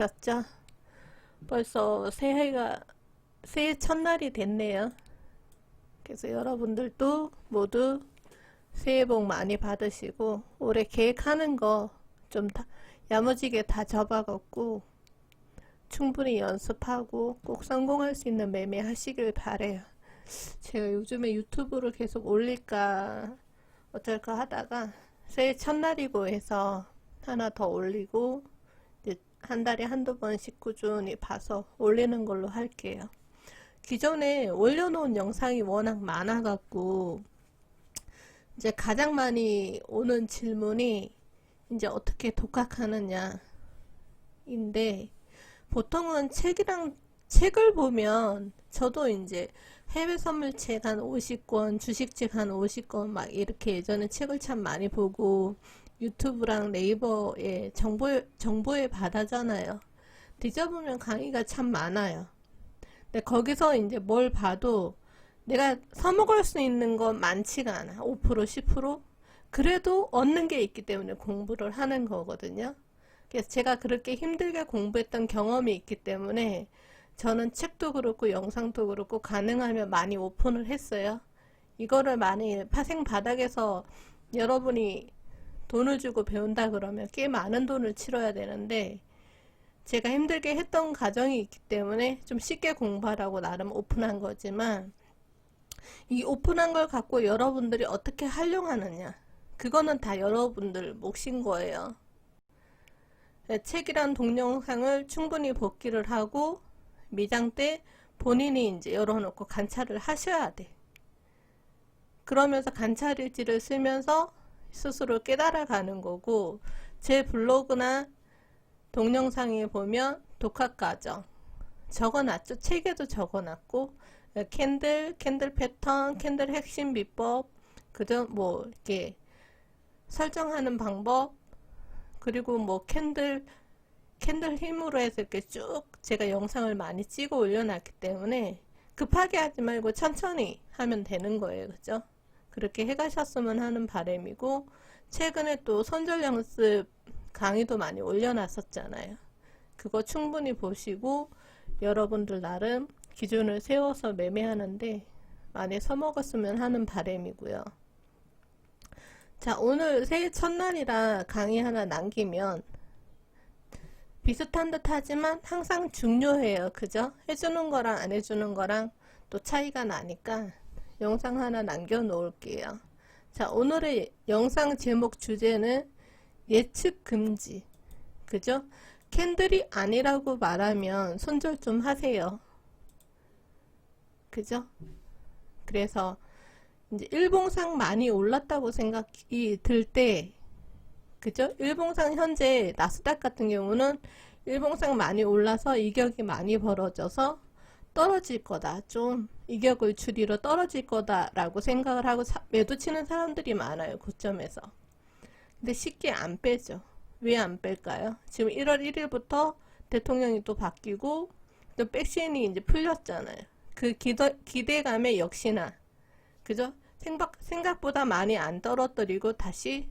죠 벌써 새해 첫날이 됐네요. 그래서 여러분들도 모두 새해 복 많이 받으시고 올해 계획하는 거 좀 야무지게 다 접어갖고 충분히 연습하고 꼭 성공할 수 있는 매매 하시길 바래요. 제가 요즘에 유튜브를 계속 올릴까 어쩔까 하다가 새해 첫날이고 해서 하나 더 올리고 이제 한 달에 한두 번씩 꾸준히 봐서 올리는 걸로 할게요. 기존에 올려놓은 영상이 워낙 많아갖고 이제 가장 많이 오는 질문이 이제 어떻게 독학하느냐 인데, 보통은 책을 보면 저도 이제 해외 선물책 한 50권, 주식책 한 50권 막 이렇게 예전에 책을 참 많이 보고 유튜브랑 네이버에 정보의 바다잖아요. 뒤져보면 강의가 참 많아요. 근데 거기서 이제 뭘 봐도 내가 써먹을 수 있는 건 많지가 않아. 5%, 10%? 그래도 얻는 게 있기 때문에 공부를 하는 거거든요. 그래서 제가 그렇게 힘들게 공부했던 경험이 있기 때문에 저는 책도 그렇고 영상도 그렇고 가능하면 많이 오픈을 했어요. 이거를 많이 파생 바닥에서 여러분이 돈을 주고 배운다 그러면 꽤 많은 돈을 치러야 되는데, 제가 힘들게 했던 과정이 있기 때문에 좀 쉽게 공부하라고 나름 오픈한 거지만, 이 오픈한 걸 갖고 여러분들이 어떻게 활용하느냐, 그거는 다 여러분들 몫인 거예요. 책이란 동영상을 충분히 복기를 하고 미장 때 본인이 이제 열어놓고 관찰을 하셔야 돼. 그러면서 관찰일지를 쓰면서 스스로 깨달아가는 거고, 제 블로그나 동영상에 보면 독학과정 적어놨죠. 책에도 적어놨고, 캔들 패턴, 캔들 핵심 비법, 그저 뭐 이렇게 설정하는 방법, 그리고 뭐 캔들 힘으로 해서 이렇게 쭉 제가 영상을 많이 찍어 올려놨기 때문에 급하게 하지 말고 천천히 하면 되는 거예요. 그죠? 그렇게 해가셨으면 하는 바람이고, 최근에 또 손절 연습 강의도 많이 올려놨었잖아요. 그거 충분히 보시고 여러분들 나름 기준을 세워서 매매하는데 많이 써먹었으면 하는 바람이고요. 자, 오늘 새해 첫날이라 강의 하나 남기면 비슷한 듯 하지만 항상 중요해요. 그죠? 해주는 거랑 안 해주는 거랑 또 차이가 나니까 영상 하나 남겨 놓을게요. 자, 오늘의 영상 제목 주제는 예측 금지. 그죠? 캔들이 아니라고 말하면 손절 좀 하세요. 그죠? 그래서 이제 일봉상 많이 올랐다고 생각이 들 때, 그죠? 일봉상 현재 나스닥 같은 경우는 일봉상 많이 올라서 이격이 많이 벌어져서 떨어질 거다, 좀 이격을 줄이러 떨어질 거다 라고 생각을 하고 매도 치는 사람들이 많아요. 고점에서. 근데 쉽게 안 빼죠. 왜 안 뺄까요? 지금 1월 1일부터 대통령이 또 바뀌고 또 백신이 이제 풀렸잖아요. 그 기대감에 역시나, 그죠? 생각보다 많이 안 떨어뜨리고 다시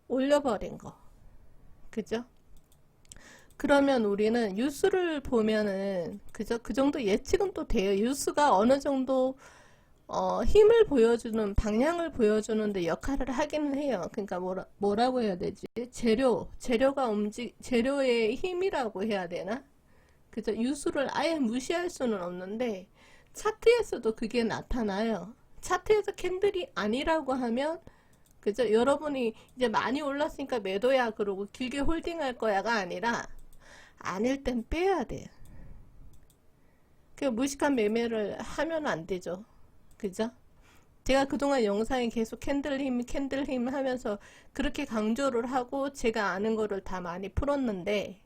올려버린 거. 그죠? 그러면 우리는 뉴스를 보면은, 그죠? 그 정도 예측은 또 돼요. 뉴스가 어느 정도 힘을 보여주는, 방향을 보여주는데 역할을 하기는 해요. 그러니까 뭐라고 해야 되지? 재료의 힘이라고 해야 되나? 그죠? 뉴스를 아예 무시할 수는 없는데 차트에서도 그게 나타나요. 차트에서 캔들이 아니라고 하면, 그죠? 여러분이 이제 많이 올랐으니까 매도야 그러고 길게 홀딩할 거야가 아니라 아닐 땐 빼야 돼요. 그 무식한 매매를 하면 안 되죠. 그죠? 제가 그동안 영상에 계속 캔들 힘 하면서 그렇게 강조를 하고 제가 아는 거를 다 많이 풀었는데,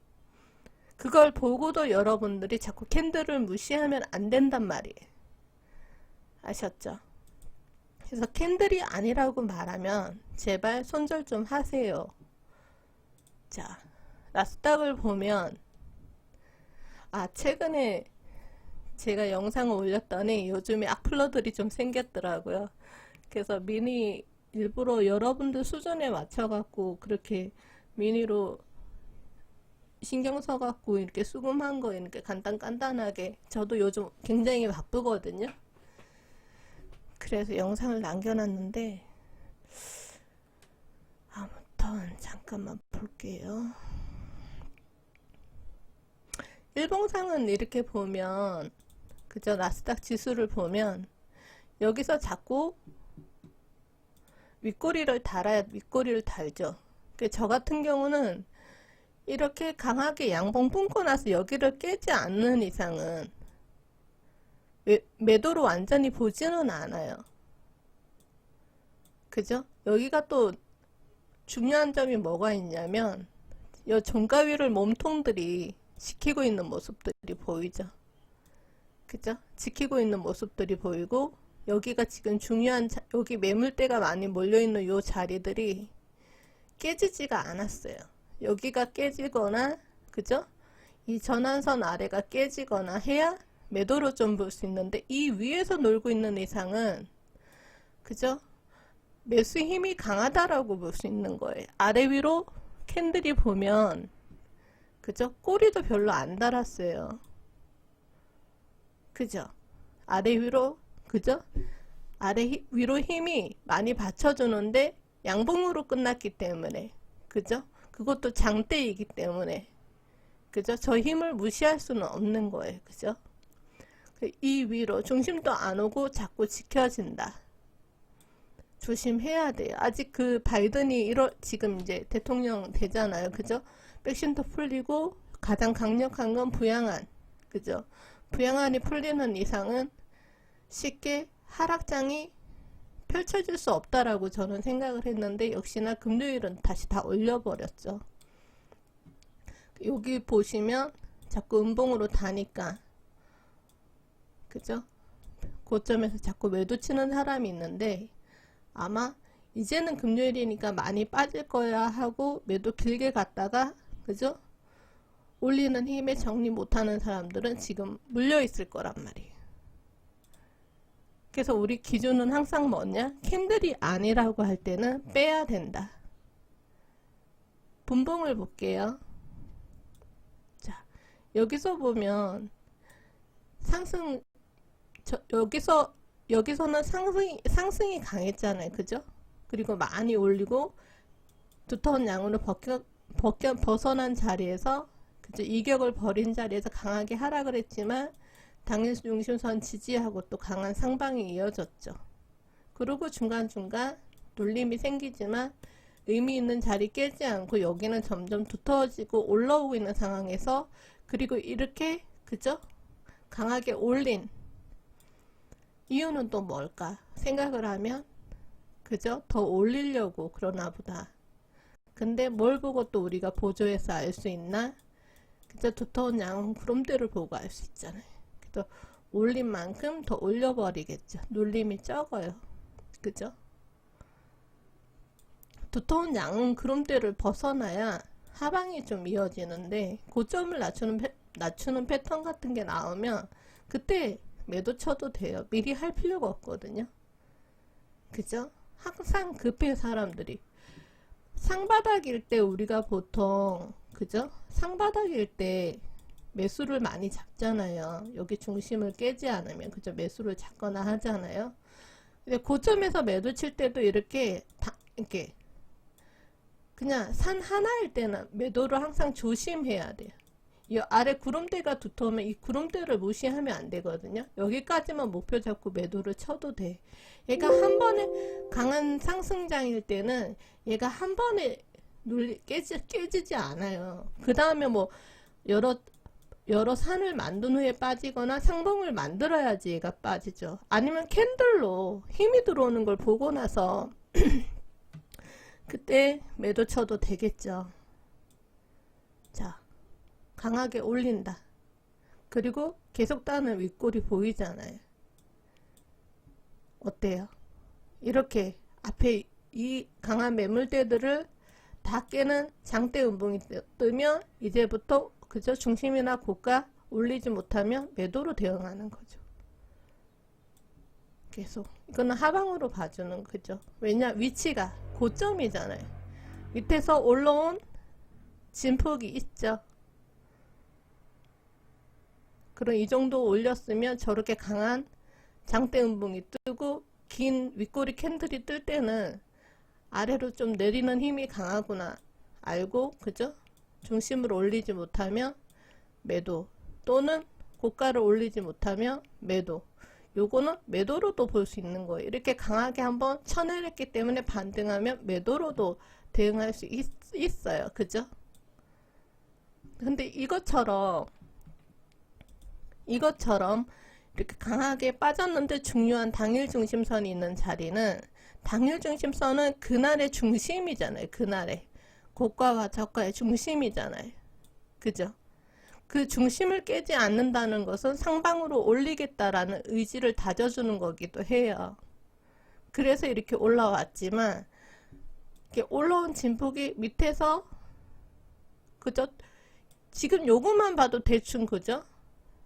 그걸 보고도 여러분들이 자꾸 캔들을 무시하면 안 된단 말이에요. 아셨죠? 그래서 캔들이 아니라고 말하면 제발 손절 좀 하세요. 자, 나스닥을 보면, 최근에 제가 영상을 올렸더니 요즘에 악플러들이 좀 생겼더라고요. 그래서 미니 일부러 여러분들 수준에 맞춰갖고 그렇게 미니로 신경 써갖고 이렇게 수금한 거 이렇게 간단하게 저도 요즘 굉장히 바쁘거든요. 그래서 영상을 남겨놨는데 아무튼 잠깐만 볼게요. 일봉상은 이렇게 보면 그저 나스닥 지수를 보면 여기서 자꾸 윗꼬리를 달죠. 저 같은 경우는 이렇게 강하게 양봉 뿜고 나서 여기를 깨지 않는 이상은 매도로 완전히 보지는 않아요. 그죠? 여기가 또 중요한 점이 뭐가 있냐면 이 종가 위를 몸통들이 지키고 있는 모습들이 보이죠. 그죠? 지키고 있는 모습들이 보이고 여기가 지금 중요한 여기 매물대가 많이 몰려있는 요 자리들이 깨지지가 않았어요. 여기가 깨지거나 그죠? 이 전환선 아래가 깨지거나 해야 매도로 좀 볼 수 있는데 이 위에서 놀고 있는 이상은 그죠? 매수 힘이 강하다라고 볼 수 있는 거예요. 아래 위로 캔들이 보면 그죠? 꼬리도 별로 안 달았어요. 그죠? 아래 위로 그죠? 아래 위로 힘이 많이 받쳐주는데 양봉으로 끝났기 때문에 그죠? 그것도 장대이기 때문에 그죠? 저 힘을 무시할 수는 없는 거예요. 그죠? 이 위로 중심도 안 오고 자꾸 지켜진다. 조심해야 돼요. 아직 그 바이든이 지금 이제 대통령 되잖아요. 그죠? 백신도 풀리고 가장 강력한 건 부양안. 그죠? 부양안이 풀리는 이상은 쉽게 하락장이 펼쳐질 수 없다라고 저는 생각을 했는데 역시나 금요일은 다시 다 올려버렸죠. 여기 보시면 자꾸 음봉으로 다니까 그죠? 고점에서 자꾸 매도 치는 사람이 있는데 아마 이제는 금요일이니까 많이 빠질 거야 하고 매도 길게 갔다가 그죠? 올리는 힘에 정리 못하는 사람들은 지금 물려 있을 거란 말이에요. 그래서 우리 기준은 항상 뭐냐? 캔들이 아니라고 할 때는 빼야 된다. 분봉을 볼게요. 자, 여기서 보면 상승 여기서는 상승이 강했잖아요. 그죠? 그리고 많이 올리고 두터운 양으로 벗어난 자리에서 그죠? 이격을 벌인 자리에서 강하게 하락을 했지만 당일 중심선 지지하고 또 강한 상방이 이어졌죠. 그리고 중간중간 눌림이 생기지만 의미 있는 자리 깨지 않고 여기는 점점 두터워지고 올라오고 있는 상황에서 그리고 이렇게 그죠? 강하게 올린 이유는 또 뭘까 생각을 하면 그죠? 더 올리려고 그러나 보다. 근데 뭘 보고 또 우리가 보조해서 알 수 있나? 그죠? 두터운 양은 구름대를 보고 알 수 있잖아요. 그래서 올린 만큼 더 올려버리겠죠. 눌림이 적어요. 그죠? 두터운 양은 구름대를 벗어나야 하방이 좀 이어지는데 고점을 낮추는 패턴 같은 게 나오면 그때 매도 쳐도 돼요. 미리 할 필요가 없거든요. 그죠? 항상 급해 사람들이. 상바닥일 때 우리가 보통 그죠? 상바닥일 때 매수를 많이 잡잖아요. 여기 중심을 깨지 않으면 그죠? 매수를 잡거나 하잖아요. 근데 고점에서 매도 칠 때도 이렇게 그냥 산 하나일 때는 매도를 항상 조심해야 돼요. 이 아래 구름대가 두터우면 이 구름대를 무시하면 안 되거든요. 여기까지만 목표 잡고 매도를 쳐도 돼. 얘가 한 번에 강한 상승장일 때는 얘가 한 번에 깨지지 않아요. 그 다음에 뭐 여러 산을 만든 후에 빠지거나 상봉을 만들어야지 얘가 빠지죠. 아니면 캔들로 힘이 들어오는 걸 보고 나서 그때 매도 쳐도 되겠죠. 자, 강하게 올린다. 그리고 계속 따는 윗골이 보이잖아요. 어때요? 이렇게 앞에 이 강한 매물대들을 다 깨는 장대 음봉이 뜨면 이제부터 그저 중심이나 고가 올리지 못하면 매도로 대응하는 거죠. 계속 이거는 하방으로 봐주는 거죠. 왜냐 위치가 고점이잖아요. 밑에서 올라온 진폭이 있죠. 그럼 이 정도 올렸으면 저렇게 강한 장대 음봉이 뜨고 긴 윗꼬리 캔들이 뜰 때는 아래로 좀 내리는 힘이 강하구나 알고, 그죠? 중심을 올리지 못하면 매도, 또는 고가를 올리지 못하면 매도. 요거는 매도로도 볼 수 있는 거예요. 이렇게 강하게 한번 쳐내렸기 때문에 반등하면 매도로도 대응할 수 있어요. 그죠? 근데 이것처럼 이렇게 강하게 빠졌는데 중요한 당일 중심선이 있는 자리는, 당일 중심선은 그날의 중심이잖아요. 그날의 고가와 저가의 중심이잖아요. 그죠? 그 중심을 깨지 않는다는 것은 상방으로 올리겠다라는 의지를 다져주는 거기도 해요. 그래서 이렇게 올라왔지만, 이렇게 올라온 진폭이 밑에서, 그죠? 지금 요것만 봐도 대충, 그죠?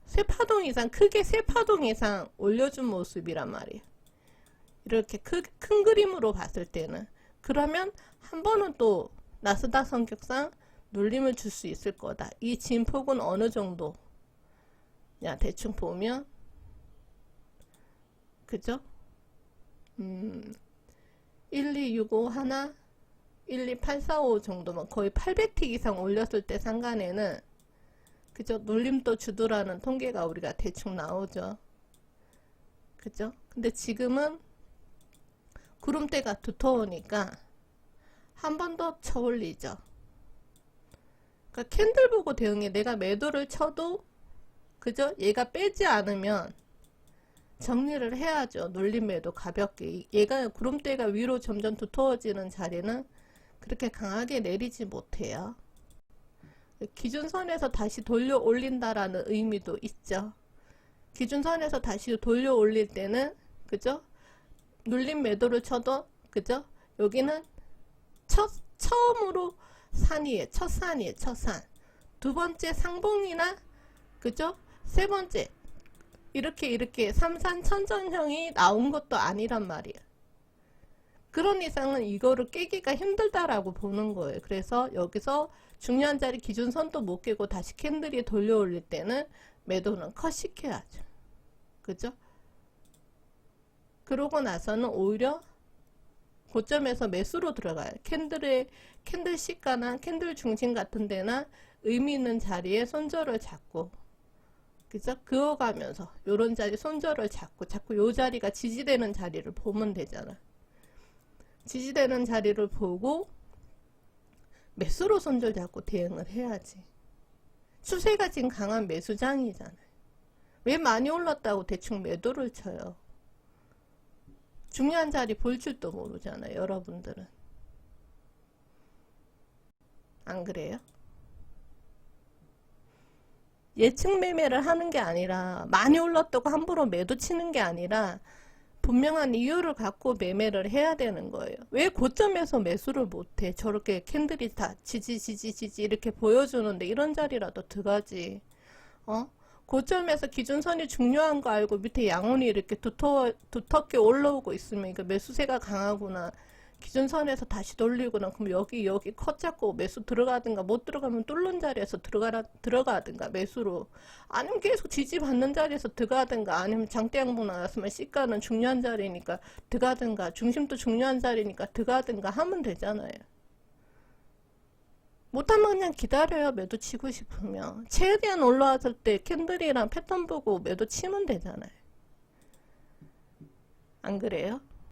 세 파동 이상, 크게 세 파동 이상 올려준 모습이란 말이에요. 이렇게 큰 그림으로 봤을 때는. 그러면 한 번은 또 나스닥 성격상 눌림을 줄 수 있을 거다. 이 진폭은 어느 정도? 야, 대충 보면, 그죠? 12651, 12845 정도면 거의 800틱 이상 올렸을 때 상간에는, 그죠? 눌림도 주도라는 통계가 우리가 대충 나오죠. 그죠? 근데 지금은 구름대가 두터우니까 한 번 더 쳐 올리죠. 그러니까 캔들 보고 대응해. 내가 매도를 쳐도, 그죠? 얘가 빼지 않으면 정리를 해야죠. 눌림 매도 가볍게. 얘가 구름대가 위로 점점 두터워지는 자리는 그렇게 강하게 내리지 못해요. 기준선에서 다시 돌려 올린다라는 의미도 있죠. 기준선에서 다시 돌려 올릴 때는, 그죠? 눌림 매도를 쳐도, 그죠? 여기는 처음으로 산이에요. 첫 산이에요. 첫 산. 두 번째 상봉이나, 그죠? 세 번째. 이렇게 삼산 천전형이 나온 것도 아니란 말이에요. 그런 이상은 이거를 깨기가 힘들다라고 보는 거예요. 그래서 여기서 중요한 자리 기준선도 못 깨고 다시 캔들이 돌려 올릴 때는 매도는 컷 시켜야죠. 그죠? 그러고 나서는 오히려 고점에서 매수로 들어가요. 캔들 시가나 캔들 중심 같은 데나 의미 있는 자리에 손절을 잡고, 그죠? 그어가면서 요런 자리 손절을 잡고 자꾸 요 자리가 지지되는 자리를 보면 되잖아. 지지되는 자리를 보고 매수로 손절 잡고 대응을 해야지. 추세가 지금 강한 매수장이잖아요. 왜 많이 올랐다고 대충 매도를 쳐요? 중요한 자리 볼 줄도 모르잖아요. 여러분들은. 안 그래요? 예측 매매를 하는 게 아니라, 많이 올랐다고 함부로 매도 치는 게 아니라 분명한 이유를 갖고 매매를 해야 되는 거예요. 왜 고점에서 매수를 못해? 저렇게 캔들이 다 지지 이렇게 보여주는데 이런 자리라도 들어가지. 고점에서 기준선이 중요한 거 알고 밑에 양운이 이렇게 두텁게 올라오고 있으면 이거 매수세가 강하구나. 기준선에서 다시 돌리구나. 그럼 여기 컷 잡고 매수 들어가든가, 못 들어가면 뚫는 자리에서 들어가든가 매수로. 아니면 계속 지지받는 자리에서 들어가든가, 아니면 장대 양봉 나왔으면 시가는 중요한 자리니까 들어가든가, 중심도 중요한 자리니까 들어가든가 하면 되잖아요. 못하면 그냥 기다려요. 매도 치고 싶으면. 최대한 올라왔을 때 캔들이랑 패턴 보고 매도 치면 되잖아요. 안 그래요?